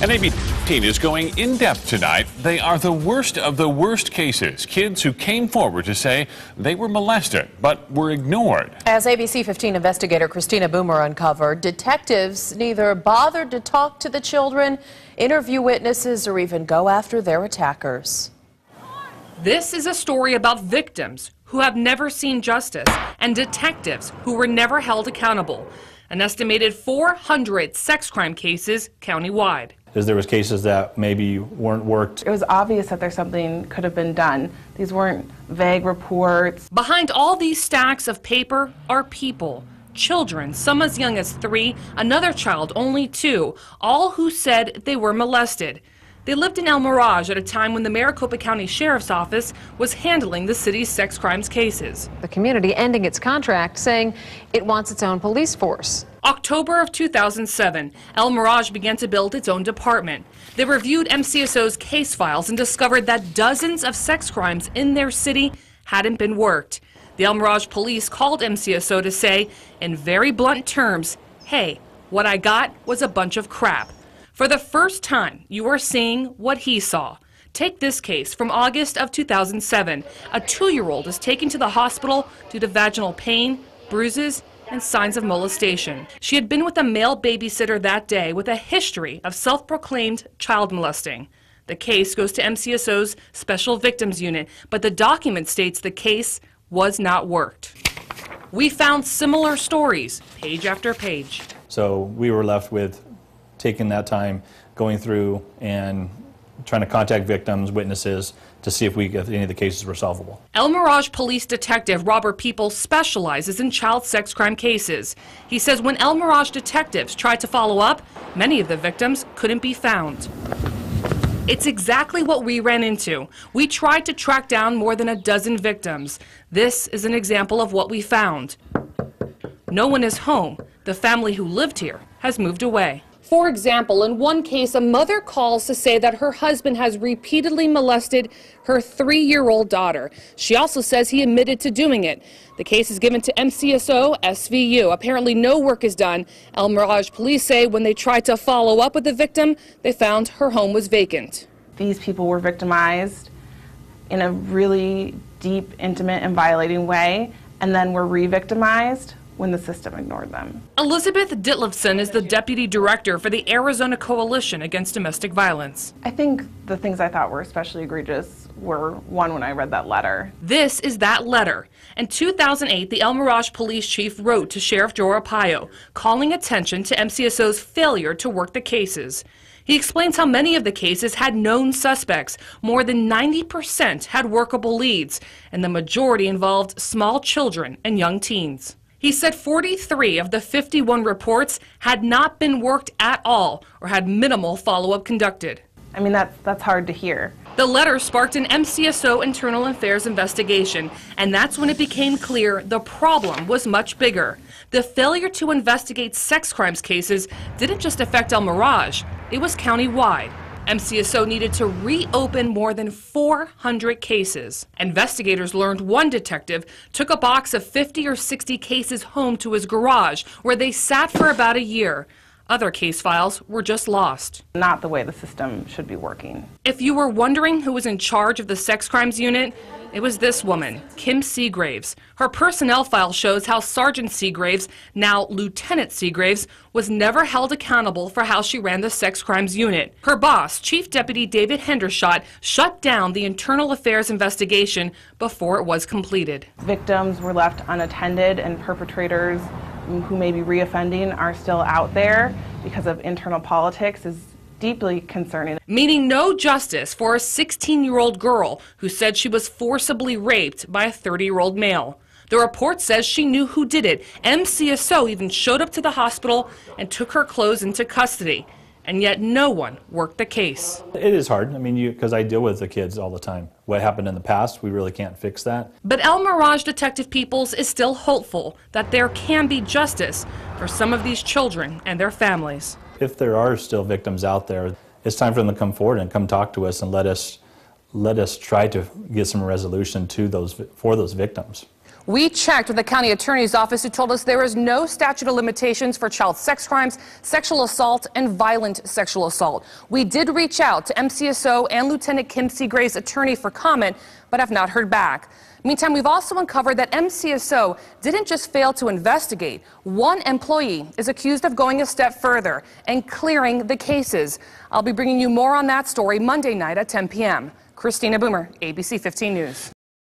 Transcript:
And ABC is going in depth tonight. They are the worst of the worst cases. Kids who came forward to say they were molested but were ignored. As ABC 15 investigator Christina Boomer uncovered, detectives neither bothered to talk to the children, interview witnesses, or even go after their attackers. This is a story about victims who have never seen justice and detectives who were never held accountable. An estimated 400 sex crime cases countywide. There was cases that maybe weren't worked. It was obvious that there's something could have been done. These weren't vague reports. Behind all these stacks of paper are people, children, some as young as 3, another child only 2, all who said they were molested. They lived in Mirage at a time when the Maricopa County Sheriff's Office was handling the city's sex crimes cases. The community ending its contract, saying it wants its own police force. October of 2007, Mirage began to build its own department. They reviewed MCSO's case files and discovered that dozens of sex crimes in their city hadn't been worked. The Mirage police called MCSO to say, in very blunt terms, hey, what I got was a bunch of crap. For the first time, you are seeing what he saw. Take this case from August of 2007. A 2-year-old is taken to the hospital due to vaginal pain, bruises, and signs of molestation. She had been with a male babysitter that day with a history of self-proclaimed child molesting. The case goes to MCSO's Special Victims Unit, but the document states the case was not worked. We found similar stories, page after page. So we were left with taking that time, going through and trying to contact victims, witnesses, to see if any of the cases were solvable. Mirage Police Detective Robert People specializes in child sex crime cases. He says when Mirage detectives tried to follow up, many of the victims couldn't be found. It's exactly what we ran into. We tried to track down more than a dozen victims. This is an example of what we found. No one is home. The family who lived here has moved away. For example, in one case, a mother calls to say that her husband has repeatedly molested her 3-year-old daughter. She also says he admitted to doing it. The case is given to MCSO SVU. Apparently no work is done. Mirage police say when they tried to follow up with the victim, they found her home was vacant. These people were victimized in a really deep, intimate, and violating way, and then were re-victimized when the system ignored them. Elizabeth Ditlevson is the deputy director for the Arizona Coalition Against Domestic Violence. I think the things I thought were especially egregious were, one, when I read that letter. This is that letter. In 2008, the Mirage police chief wrote to Sheriff Joe Arpaio, calling attention to MCSO's failure to work the cases. He explains how many of the cases had known suspects. More than 90% had workable leads, and the majority involved small children and young teens. He said 43 of the 51 reports had not been worked at all or had minimal follow-up conducted. I mean, that's hard to hear. The letter sparked an MCSO internal affairs investigation, and that's when it became clear the problem was much bigger. The failure to investigate sex crimes cases didn't just affect Mirage, it was countywide. MCSO needed to reopen more than 400 cases. Investigators learned one detective took a box of 50 or 60 cases home to his garage, where they sat for about a year. Other case files were just lost. Not the way the system should be working. If you were wondering who was in charge of the sex crimes unit, it was this woman, Kim Seagraves. Her personnel file shows how Sergeant Seagraves, now Lieutenant Seagraves, was never held accountable for how she ran the sex crimes unit. Her boss, Chief Deputy David Hendershot, shut down the internal affairs investigation before it was completed. Victims were left unattended, and perpetrators who may be reoffending are still out there because of internal politics is deeply concerning. Meaning no justice for a 16-year-old girl who said she was forcibly raped by a 30-year-old male. The report says she knew who did it. MCSO even showed up to the hospital and took her clothes into custody. And yet no one worked the case. It is hard, I mean, because I deal with the kids all the time. What happened in the past, we really can't fix that. But Mirage Detective Peoples is still hopeful that there can be justice for some of these children and their families. If there are still victims out there, it's time for them to come forward and come talk to us and let us try to get some resolution to for those victims. We checked with the county attorney's office, who told us there is no statute of limitations for child sex crimes, sexual assault, and violent sexual assault. We did reach out to MCSO and Lieutenant Kim C. Gray's attorney for comment, but have not heard back. Meantime, we've also uncovered that MCSO didn't just fail to investigate. One employee is accused of going a step further and clearing the cases. I'll be bringing you more on that story Monday night at 10 p.m. Christina Boomer, ABC 15 News.